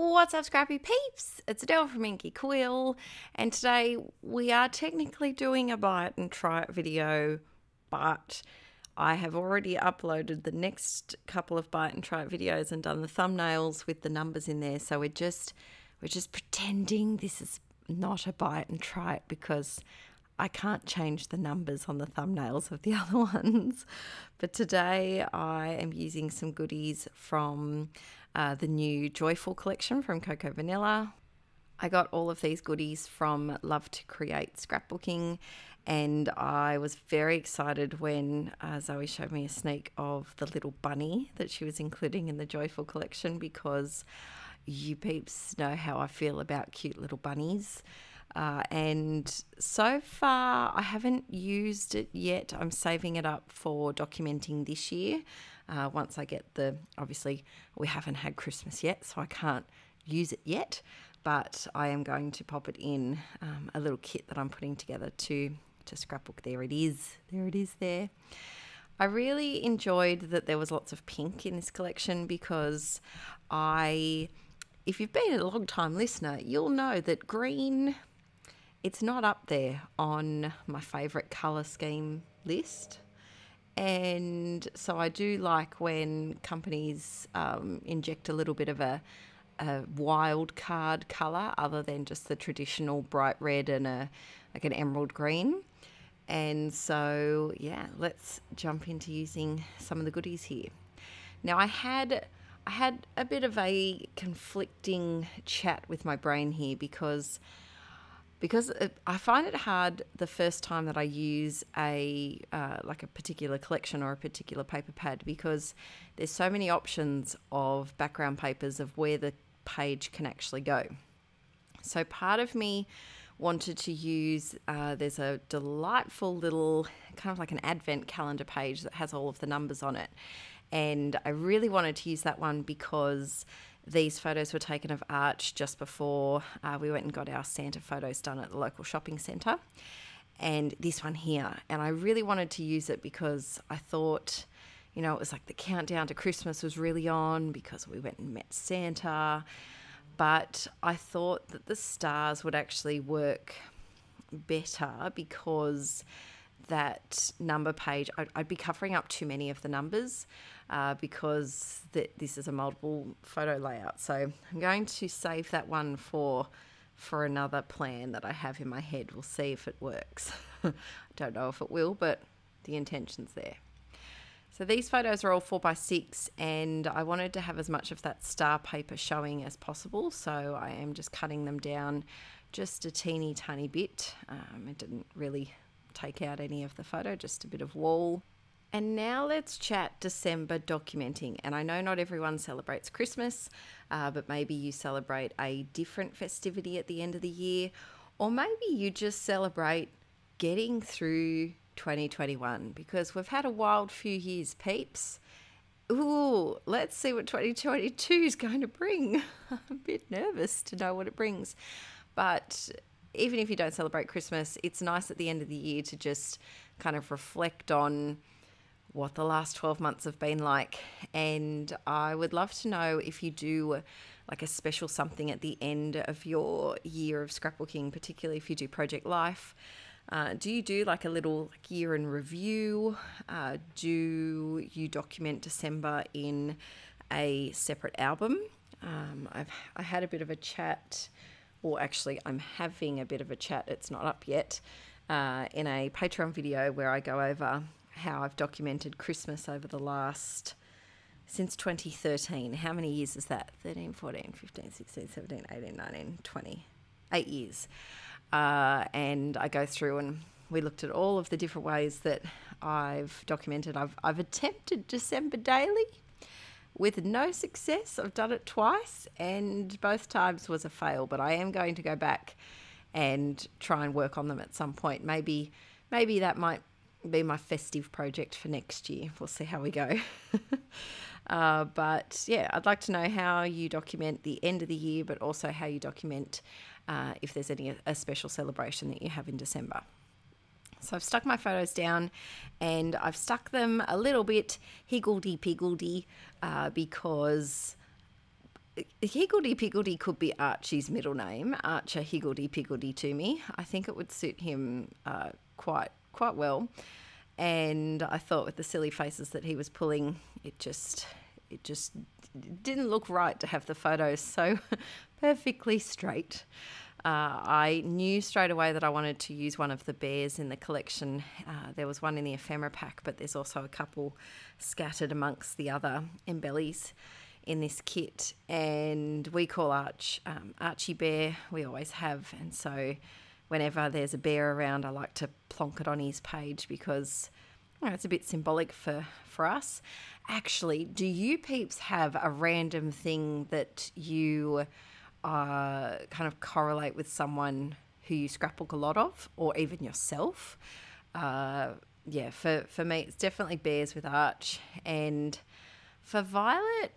What's up, Scrappy Peeps? It's Adele from Inkie Quill, and today we are technically doing a buy it and try it video, but I have already uploaded the next couple of buy it and try it videos and done the thumbnails with the numbers in there, so we're just pretending this is not a buy it and try it because I can't change the numbers on the thumbnails of the other ones. But today I am using some goodies from the new Joyful collection from Cocoa Vanilla. I got all of these goodies from Love to Create Scrapbooking, and I was very excited when Zoe showed me a sneak of the little bunny that she was including in the Joyful collection, because you peeps know how I feel about cute little bunnies. And so far I haven't used it yet. I'm saving it up for documenting this year. Once I get obviously we haven't had Christmas yet, so I can't use it yet, but I am going to pop it in a little kit that I'm putting together to scrapbook. There it is there. I really enjoyed that there was lots of pink in this collection, because if you've been a long time listener, you'll know that green, it's not up there on my favourite colour scheme list. And so I do like when companies inject a little bit of a wild card colour other than just the traditional bright red and like an emerald green. And so, yeah, let's jump into using some of the goodies here. Now, I had a bit of a conflicting chat with my brain here, because I find it hard the first time that I use like a particular collection or a particular paper pad, because there's so many options of background papers of where the page can actually go. So part of me wanted to use, there's a delightful little kind of like an advent calendar page that has all of the numbers on it. And I really wanted to use that one because these photos were taken of Arch just before we went and got our Santa photos done at the local shopping centre. And this one here. And I really wanted to use it because I thought, you know, it was like the countdown to Christmas was really on because we went and met Santa. But I thought that the stars would actually work better, because that number page, I'd be covering up too many of the numbers because this is a multiple photo layout. So I'm going to save that one for another plan that I have in my head. We'll see if it works. I don't know if it will, but the intention's there. So these photos are all 4x6, and I wanted to have as much of that star paper showing as possible, so I am just cutting them down just a teeny tiny bit. It didn't really take out any of the photo, just a bit of wall. And now let's chat December documenting. And I know not everyone celebrates Christmas, but maybe you celebrate a different festivity at the end of the year, or maybe you just celebrate getting through 2021, because we've had a wild few years, peeps. Ooh, let's see what 2022 is going to bring. I'm a bit nervous to know what it brings. But even if you don't celebrate Christmas, it's nice at the end of the year to just kind of reflect on what the last 12 months have been like. And I would love to know if you do like a special something at the end of your year of scrapbooking, particularly if you do Project Life. Do you do like a little year in review? Do you document December in a separate album? I had a bit of a chat, or actually I'm having a bit of a chat, it's not up yet, in a Patreon video where I go over how I've documented Christmas over since 2013. How many years is that? 13, 14, 15, 16, 17, 18, 19, 20. 8 years. And I go through and we looked at all of the different ways that I've documented. I've attempted December daily with no success. I've done it twice, and both times was a fail, but I am going to go back and try and work on them at some point. Maybe that might be my festive project for next year. We'll see how we go. But yeah, I'd like to know how you document the end of the year, but also how you document if there's a special celebration that you have in December. So I've stuck my photos down, and I've stuck them a little bit higgledy-piggledy because Higgledy Piggledy could be Archie's middle name, Archer Higgledy Piggledy to me. I think it would suit him quite well. And I thought with the silly faces that he was pulling, it just didn't look right to have the photos so perfectly straight. I knew straight away that I wanted to use one of the bears in the collection. There was one in the ephemera pack, but there's also a couple scattered amongst the other embellies in this kit. And we call Archie Bear. We always have. And so whenever there's a bear around, I like to plonk it on his page because it's a bit symbolic for us. Actually, do you peeps have a random thing that you kind of correlate with someone who you scrapbook a lot of, or even yourself? For me, it's definitely bears with Arch. And for Violet,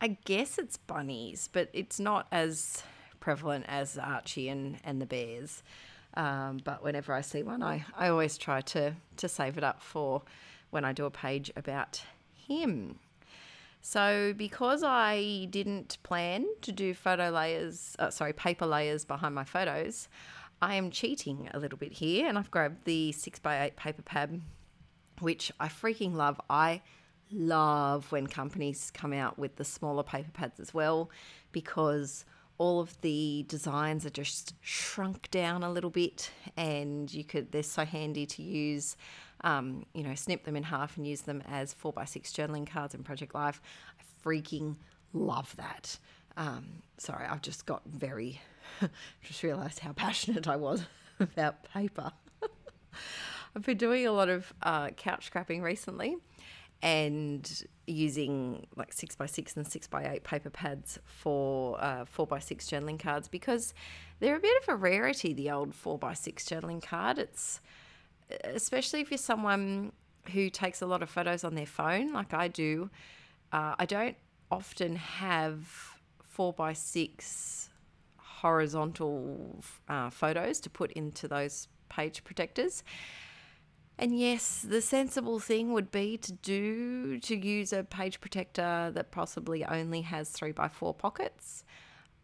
I guess it's bunnies, but it's not as prevalent as Archie and the bears. But whenever I see one, I always try to save it up for when I do a page about him. So because I didn't plan to do paper layers behind my photos, I am cheating a little bit here, and I've grabbed the 6x8 paper pad, which I freaking love. I love when companies come out with the smaller paper pads as well, because all of the designs are just shrunk down a little bit, and they're so handy to use. Snip them in half and use them as 4x6 journaling cards in Project Life. I freaking love that. Sorry, I've just got just realised how passionate I was about paper. I've been doing a lot of couch scrapping recently and using like 6x6 and 6x8 paper pads for 4x6 journaling cards, because they're a bit of a rarity, the old 4x6 journaling card. It's especially if you're someone who takes a lot of photos on their phone like I do. I don't often have 4x6 horizontal photos to put into those page protectors. And yes, the sensible thing would be to use a page protector that possibly only has 3x4 pockets.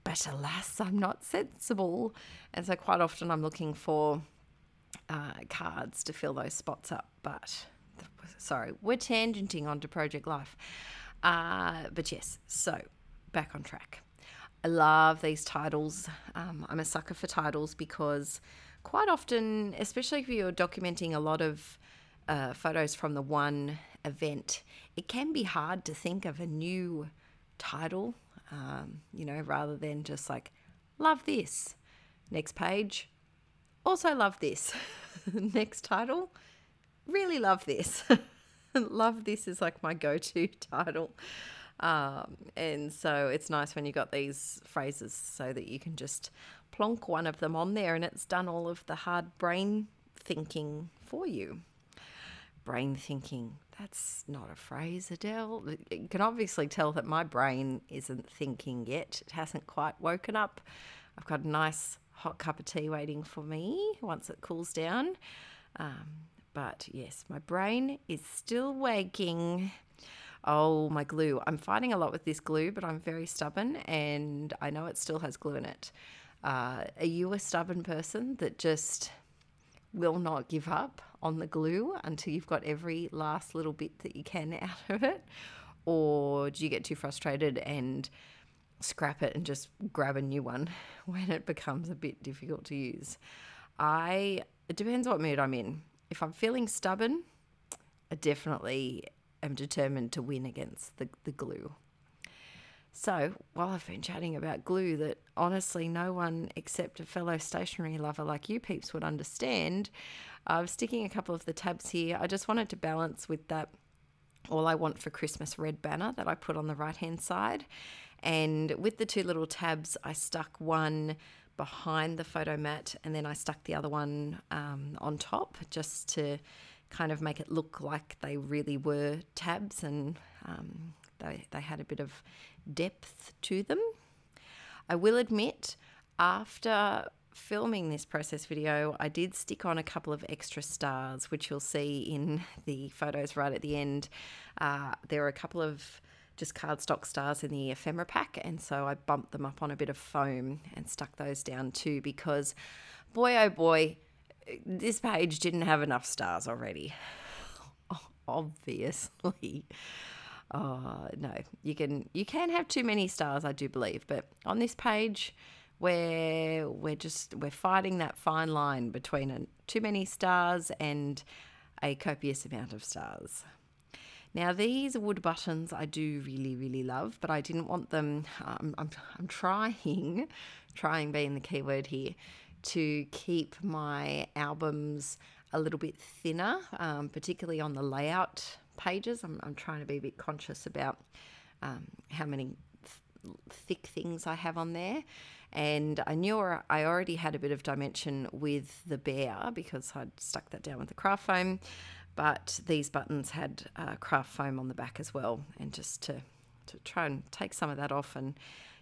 But alas, I'm not sensible. And so quite often I'm looking for cards to fill those spots up. But sorry, we're tangenting onto Project Life. But yes, so back on track. I love these titles. I'm a sucker for titles because quite often, especially if you're documenting a lot of photos from the one event, it can be hard to think of a new title, rather than just like, love this. Next page, also love this. Next title, really love this. Love this is like my go-to title. And so it's nice when you got these phrases so that you can just plonk one of them on there and it's done all of the hard brain thinking for you. Brain thinking, that's not a phrase, Adele. You can obviously tell that my brain isn't thinking yet. It hasn't quite woken up. I've got a nice hot cup of tea waiting for me once it cools down. But yes, my brain is still waking. Oh, my glue. I'm fighting a lot with this glue, but I'm very stubborn and I know it still has glue in it. Are you a stubborn person that just will not give up on the glue until you've got every last little bit that you can out of it? Or do you get too frustrated and scrap it and just grab a new one when it becomes a bit difficult to use? It depends what mood I'm in. If I'm feeling stubborn, I definitely am determined to win against the glue. So while I've been chatting about glue that honestly no one except a fellow stationery lover like you peeps would understand, I'm sticking a couple of the tabs here. I just wanted to balance with that All I Want for Christmas red banner that I put on the right hand side. And with the two little tabs, I stuck one behind the photo mat and then I stuck the other one on top just to kind of make it look like they really were tabs and they had a bit of depth to them. I will admit, after filming this process video, I did stick on a couple of extra stars, which you'll see in the photos right at the end. There are a couple of just cardstock stars in the ephemera pack, and so I bumped them up on a bit of foam and stuck those down too, because boy oh boy, this page didn't have enough stars already. Obviously. Oh no, you can have too many stars, I do believe, but on this page we're fighting that fine line between too many stars and a copious amount of stars. Now these wood buttons I do really love, but I didn't want them. I'm trying being the key word here, to keep my albums a little bit thinner, particularly on the layout pages. I'm trying to be a bit conscious about how many thick things I have on there. And I knew I already had a bit of dimension with the bear because I'd stuck that down with the craft foam, but these buttons had craft foam on the back as well, and just to try and take some of that off, and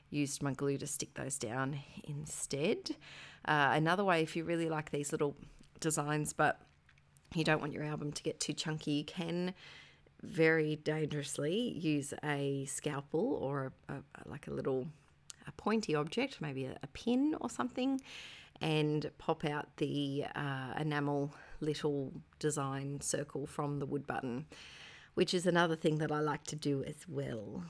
used my glue to stick those down instead. Another way, if you really like these little designs but you don't want your album to get too chunky, you can very dangerously use a scalpel or like a pointy object, maybe a pin or something, and pop out the enamel little design circle from the wood button, which is another thing that I like to do as well.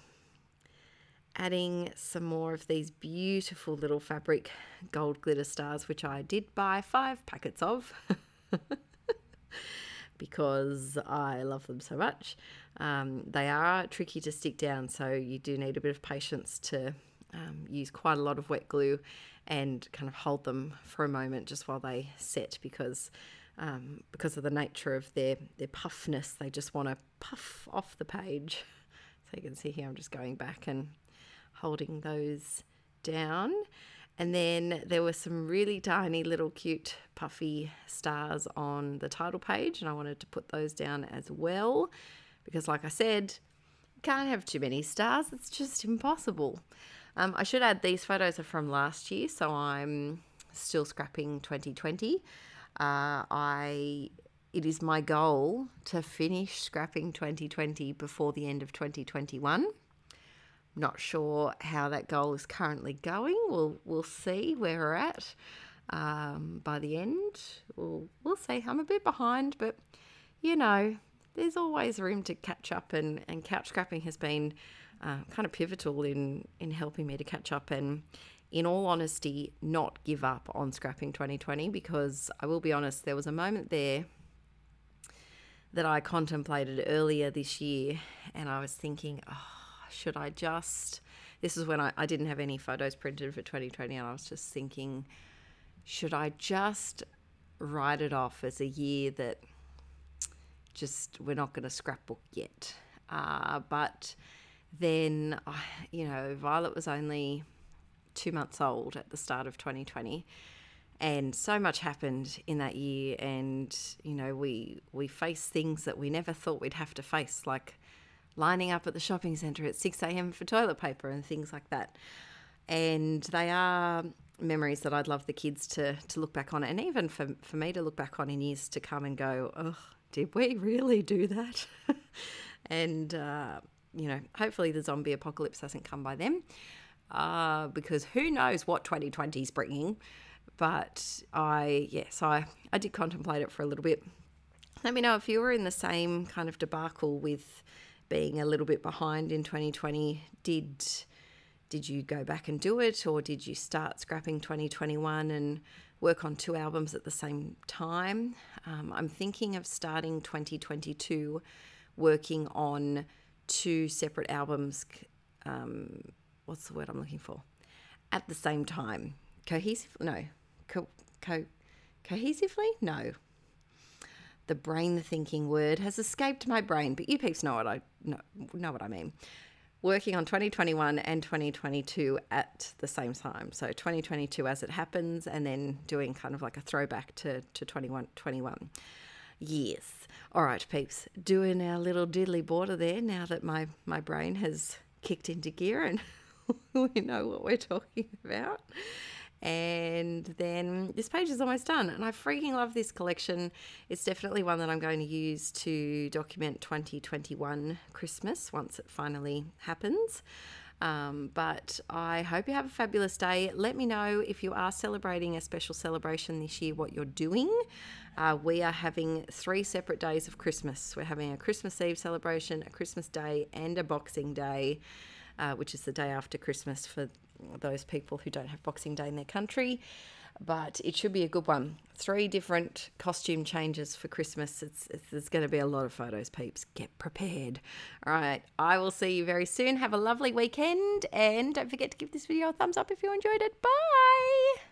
Adding some more of these beautiful little fabric gold glitter stars, which I did buy 5 packets of because I love them so much. They are tricky to stick down, so you do need a bit of patience to use quite a lot of wet glue and kind of hold them for a moment just while they set, because of the nature of their puffness, they just want to puff off the page. So you can see here I'm just going back and holding those down. And then there were some really tiny little cute puffy stars on the title page, and I wanted to put those down as well because, like I said, you can't have too many stars. It's just impossible. I should add these photos are from last year, so I'm still scrapping 2020. It is my goal to finish scrapping 2020 before the end of 2021. Not sure how that goal is currently going. We'll see where we're at by the end. We'll see. I'm a bit behind, but you know, there's always room to catch up, and couch scrapping has been kind of pivotal in helping me to catch up and, in all honesty, not give up on scrapping 2020, because I will be honest, there was a moment there that I contemplated earlier this year, and I was thinking, should I just... This is when I didn't have any photos printed for 2020, and I was just thinking, should I just write it off as a year that just we're not going to scrapbook yet? But then, you know, Violet was only 2 months old at the start of 2020, and so much happened in that year, and, you know, we faced things that we never thought we'd have to face, like lining up at the shopping centre at 6 a.m. for toilet paper and things like that. And they are memories that I'd love the kids to look back on, and even for me to look back on in years to come and go, oh, did we really do that? And, you know, hopefully the zombie apocalypse hasn't come by then, because who knows what 2020 is bringing. But I did contemplate it for a little bit. Let me know if you were in the same kind of debacle with being a little bit behind in 2020. Did you go back and do it, or did you start scrapping 2021 and work on 2 albums at the same time? I'm thinking of starting 2022 working on 2 separate albums. What's the word I'm looking for? At the same time. Cohesively? No. The brain thinking word has escaped my brain, but you peeps know what I mean. Working on 2021 and 2022 at the same time. So 2022 as it happens, and then doing kind of like a throwback to 21. Yes. All right, peeps. Doing our little diddly border there now that my brain has kicked into gear and we know what we're talking about. And then this page is almost done, and I freaking love this collection. It's definitely one that I'm going to use to document 2021 Christmas once it finally happens. But I hope you have a fabulous day. Let me know if you are celebrating a special celebration this year, what you're doing. We are having 3 separate days of Christmas. We're having a Christmas Eve celebration, a Christmas Day, and a Boxing Day, which is the day after Christmas for those people who don't have Boxing Day in their country. But it should be a good one. 3 different costume changes for Christmas. There's going to be a lot of photos, peeps. Get prepared. All right, I will see you very soon. Have a lovely weekend, and don't forget to give this video a thumbs up if you enjoyed it. Bye!